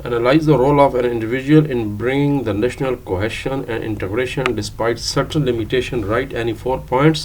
Analyze the role of an individual in bringing the national cohesion and integration despite certain limitation. Write any 4 points.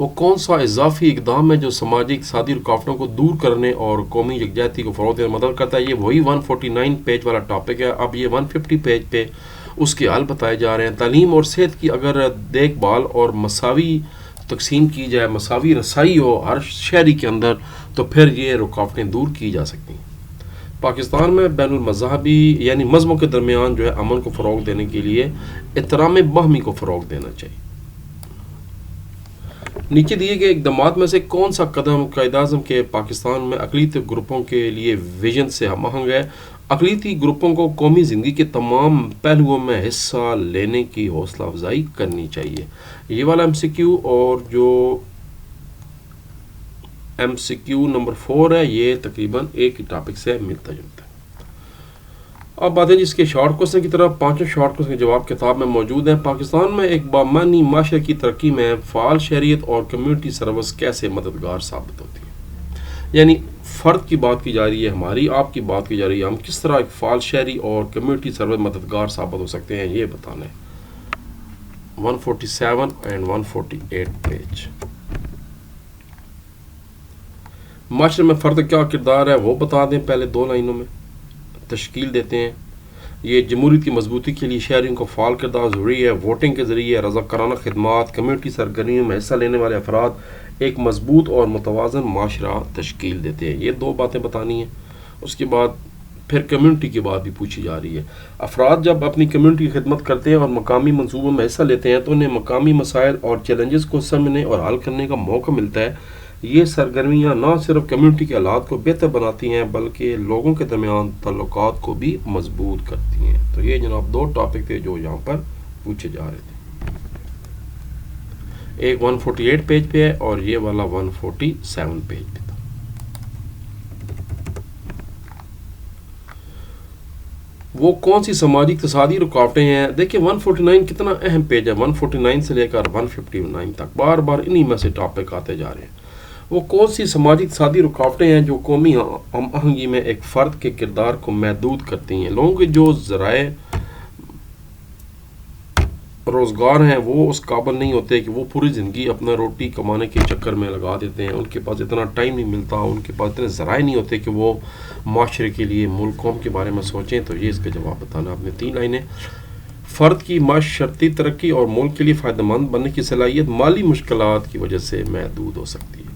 وہ کون سا اضافی اقدام ہے جو سماجی اقتصادی رکاوٹوں کو دور کرنے اور قومی یکجہتی کو فروغ دینے میں مدد کرتا ہے؟ یہ وہی 149 پیج والا ٹاپک ہے. اب یہ 150 پیج پہ اس کے حل بتائے جا رہے ہیں. تعلیم اور صحت کی اگر دیکھ بھال اور مساوی تقسیم کی جائے، مساوی رسائی ہو ہر شہری کے اندر، تو پھر یہ رکاوٹیں دور کی جا سکتی ہیں. پاکستان میں بین المذہبی یعنی مذہبوں کے درمیان جو ہے امن کو فروغ دینے کے لیے احترام باہمی کو فروغ دینا چاہیے. نیچے دیے گئے اقدامات میں سے کون سا قدم قائد اعظم کے پاکستان میں اقلیتی گروپوں کے لیے ویژن سے ہم آہنگ ہے؟ اقلیتی گروپوں کو قومی زندگی کے تمام پہلوؤں میں حصہ لینے کی حوصلہ افزائی کرنی چاہیے. یہ والا ایم سی کیو اور جو ایم سی کیو نمبر 4 ہے یہ تقریباً ایک ہی ٹاپک سے ملتا جلتا ہے. اب باتیں جس کے شارٹ کوسچن کی طرف. پانچوں شارٹ کوسچن کے جواب کتاب میں موجود ہیں. پاکستان میں ایک بامعنی معاشرے کی ترقی میں فعال شہریت اور کمیونٹی سروس کیسے مددگار ثابت ہوتی ہے؟ یعنی فرد کی بات کی جا رہی ہے، ہماری آپ کی بات کی جا رہی ہے، ہم کس طرح ایک فعال شہری اور کمیونٹی سروس مددگار ثابت ہو سکتے ہیں یہ بتانا ہے. 147 اینڈ 148 پیج. معاشرے میں فرد کا کیا کردار ہے وہ بتا دیں پہلے 2 لائنوں میں. تشکیل دیتے ہیں. یہ جمہوریت کی مضبوطی کے لیے شہریوں کو فعال کردار ضروری ہے. ووٹنگ کے ذریعے رضاکارانہ خدمات، کمیونٹی سرگرمیوں میں حصہ لینے والے افراد ایک مضبوط اور متوازن معاشرہ تشکیل دیتے ہیں. یہ 2 باتیں بتانی ہیں. اس کے بعد پھر کمیونٹی کی بات بھی پوچھی جا رہی ہے. افراد جب اپنی کمیونٹی کی خدمت کرتے ہیں اور مقامی منصوبوں میں حصہ لیتے ہیں تو انہیں مقامی مسائل اور چیلنجز کو سمجھنے اور حل کرنے کا موقع ملتا ہے. یہ سرگرمیاں نہ صرف کمیونٹی کے حالات کو بہتر بناتی ہیں بلکہ لوگوں کے درمیان تعلقات کو بھی مضبوط کرتی ہیں. تو یہ جناب 2 ٹاپک تھے جو یہاں پر پوچھے جا رہے تھے. ایک 148 پیج پہ ہے اور یہ والا 147 پیج پہ تھا. وہ کون سی سماجی اقتصادی رکاوٹیں ہیں؟ دیکھیں 149 کتنا اہم پیج ہے. 149 سے لے کر 159 تک بار بار انہی میں سے ٹاپک آتے جا رہے ہیں. وہ کون سی سماجی اقتصادی رکاوٹیں ہیں جو قومی ہم آہنگی میں ایک فرد کے کردار کو محدود کرتی ہیں؟ لوگوں کے جو ذرائع روزگار ہیں وہ اس قابل نہیں ہوتے کہ وہ پوری زندگی اپنا روٹی کمانے کے چکر میں لگا دیتے ہیں. ان کے پاس اتنا ٹائم نہیں ملتا، ان کے پاس اتنے ذرائع نہیں ہوتے کہ وہ معاشرے کے لیے، ملک قوم کے بارے میں سوچیں. تو یہ اس کا جواب بتانا آپ نے 3 لائنیں. فرد کی معاشرتی ترقی اور ملک کے لیے فائدہ مند بننے کی صلاحیت مالی مشکلات کی وجہ سے محدود ہو سکتی ہے.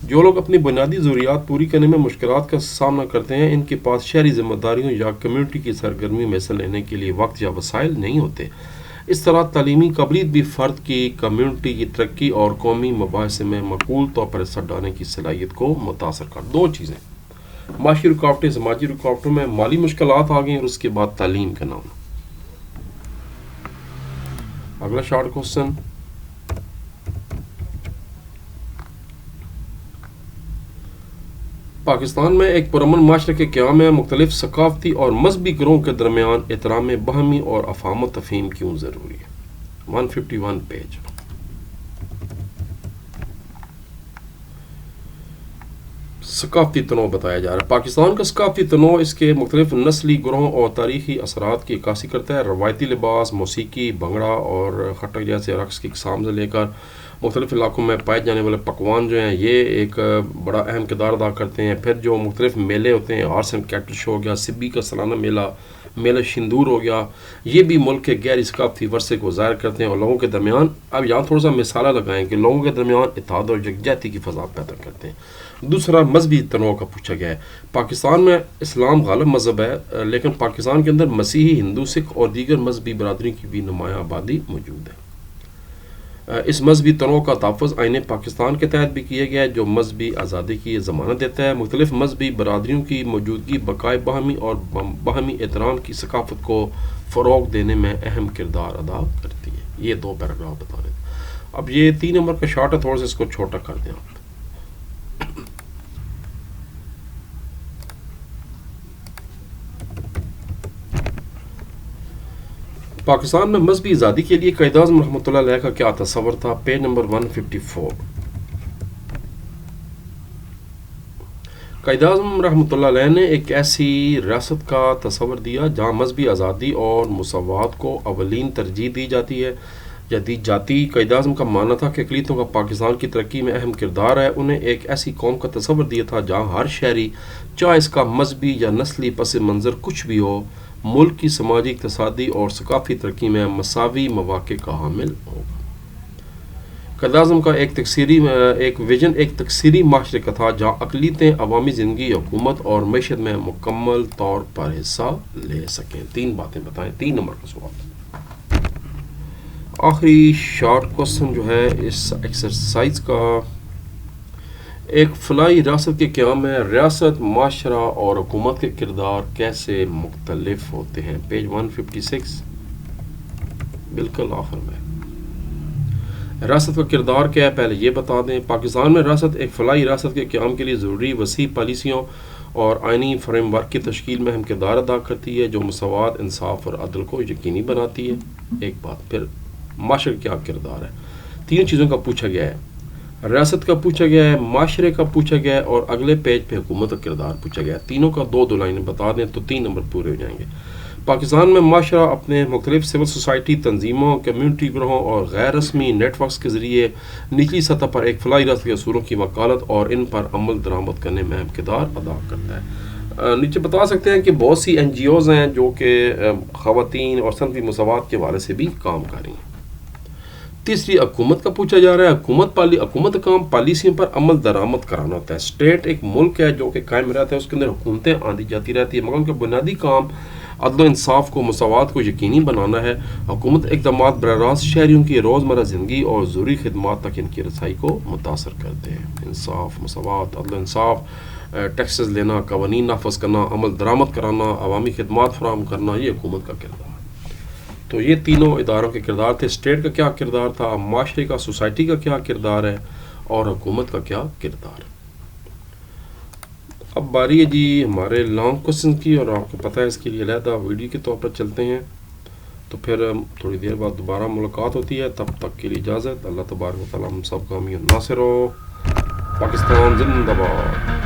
جو لوگ اپنی بنیادی ضروریات پوری کرنے میں مشکلات کا سامنا کرتے ہیں ان کے پاس شہری ذمہ داریوں یا کمیونٹی کی سرگرمیوں میں حصہ لینے کے لیے وقت یا وسائل نہیں ہوتے. اس طرح تعلیمی قابلیت بھی فرد کی، کمیونٹی کی ترقی اور قومی مباحث میں معقول طور پر حصہ ڈالنے کی صلاحیت کو متاثر کر. 2 چیزیں، معاشی رکاوٹیں، سماجی رکاوٹوں میں مالی مشکلات آ گئیں اور اس کے بعد تعلیم کا نام. اگلا شارٹ کوسچن. پاکستان میں ایک پرامن معاشرے کے قیام میں مختلف ثقافتی اور مذہبی گروہوں کے درمیان احترام باہمی اور افہام و تفہیم کیوں ضروری ہے؟ 151 پیج. ثقافتی تنوع بتایا جا رہا ہے. پاکستان کا ثقافتی تنوع اس کے مختلف نسلی گروہوں اور تاریخی اثرات کی عکاسی کرتا ہے. روایتی لباس، موسیقی، بھنگڑا اور خٹک جیسے رقص کی اقسام سے لے کر مختلف علاقوں میں پائے جانے والے پکوان جو ہیں یہ ایک بڑا اہم کردار ادا کرتے ہیں. پھر جو مختلف میلے ہوتے ہیں، ہارس اینڈ کیٹل شو ہو گیا، سبی کا سالانہ میلہ شندور ہو گیا، یہ بھی ملک کے گہری ثقافتی ورثے کو ظاہر کرتے ہیں اور لوگوں کے درمیان، اب یہاں تھوڑا سا مثالہ لگائیں کہ لوگوں کے درمیان اتحاد اور یکجہتی کی فضا پیدا کرتے ہیں. دوسرا مذہبی تنوع کا پوچھا گیا ہے. پاکستان میں اسلام غالب مذہب ہے لیکن پاکستان کے اندر مسیحی، ہندو، سکھ اور دیگر مذہبی برادریوں کی بھی نمایاں آبادی موجود ہے. اس مذہبی تنوع کا تحفظ آئین پاکستان کے تحت بھی کیا گیا ہے جو مذہبی آزادی کی ضمانت دیتا ہے. مختلف مذہبی برادریوں کی موجودگی بقائے باہمی اور باہمی احترام کی ثقافت کو فروغ دینے میں اہم کردار ادا کرتی ہے. یہ 2 پیراگراف بتا رہے ہیں. اب یہ 3 نمبر کا شارٹ ہے، تھوڑا سا اس کو چھوٹا کر دیں آپ. پاکستان میں مذہبی آزادی کے لیے قائد اعظم رحمۃ اللہ علیہ کا کیا تصور تھا؟ Page number 154. قائد اعظم رحمۃ اللہ علیہ نے ایک ایسی ریاست کا تصور دیا جہاں مذہبی آزادی اور مساوات کو اولین ترجیح دی جاتی ہے. جدید جاتی قائد-اعظم کا ماننا تھا کہ اقلیتوں کا پاکستان کی ترقی میں اہم کردار ہے. انہیں ایک ایسی قوم کا تصور دیا تھا جہاں ہر شہری، چاہے اس کا مذہبی یا نسلی پس منظر کچھ بھی ہو، ملک کی سماجی، اقتصادی اور ثقافتی ترقی میں مساوی مواقع کا حامل ہوگا. قائد-اعظم کا ایک ویژن ایک تکثیری معاشرے کا تھا جہاں اقلیتیں عوامی زندگی، حکومت اور معیشت میں مکمل طور پر حصہ لے سکیں. 3 باتیں بتائیں. 3 نمبر کا سوال. آخری شارٹ کوسچن جو ہے اس ایکسرسائز کا، ایک فلاحی ریاست کے قیام میں ریاست، معاشرہ اور حکومت کے کردار کیسے مختلف ہوتے ہیں؟ پیج 156 بالکل آخر میں. ریاست کا کردار کیا ہے پہلے یہ بتا دیں. پاکستان میں ریاست ایک فلاحی ریاست کے قیام کے لیے ضروری وسیع پالیسیوں اور آئینی فریم ورک کی تشکیل میں اہم کردار ادا کرتی ہے جو مساوات، انصاف اور عدل کو یقینی بناتی ہے. ایک بات. پھر معاشرے کا کیا کردار ہے؟ 3 چیزوں کا پوچھا گیا ہے. ریاست کا پوچھا گیا ہے، معاشرے کا پوچھا گیا ہے اور اگلے پیج پہ حکومت کا کردار پوچھا گیا ہے. تینوں کا 2 لائنیں بتا دیں تو 3 نمبر پورے ہو جائیں گے. پاکستان میں معاشرہ اپنے مختلف سول سوسائٹی تنظیموں، کمیونٹی گروہوں اور غیر رسمی نیٹ ورکس کے ذریعے نچلی سطح پر ایک فلاحی ریاست کے اصولوں کی وکالت اور ان پر عمل درآمد کرنے میں اہم کردار ادا کرتا ہے. نیچے بتا سکتے ہیں کہ بہت سی NGOs ہیں جو کہ خواتین اور صنفی مساوات کے حوالے سے بھی کام کر رہی ہیں. تیسری حکومت کا پوچھا جا رہا ہے. حکومت کام پالیسیوں پر عمل درآمد کرانا ہوتا ہے. اسٹیٹ ایک ملک ہے جو کہ قائم رہتا ہے، اس کے اندر حکومتیں آتی جاتی رہتی ہیں، مگر ان کا بنیادی کام عدل و انصاف کو، مساوات کو یقینی بنانا ہے. حکومت اقدامات براہ راست شہریوں کی روزمرہ زندگی اور ضروری خدمات تک ان کی رسائی کو متاثر کرتے ہیں. انصاف، مساوات، عدل و انصاف، ٹیکسز لینا، قوانین نافذ کرنا، عمل درآمد کرانا، عوامی خدمات فراہم کرنا، یہ حکومت کا کردار. تو یہ تینوں اداروں کے کردار تھے. اسٹیٹ کا کیا کردار تھا، معاشرے کا، سوسائٹی کا کیا کردار ہے اور حکومت کا کیا کردار ہے. اب باری ہے جی ہمارے لانگ کوسچن کی، اور آپ کو پتہ ہے اس کے لیے علیحدہ ویڈیو کے طور پر چلتے ہیں. تو پھر تھوڑی دیر بعد دوبارہ ملاقات ہوتی ہے. تب تک کے لیے اجازت. اللہ تبارک و تعالیٰ ہم سب کا حامی و ناصر ہو. پاکستان زندہ باد.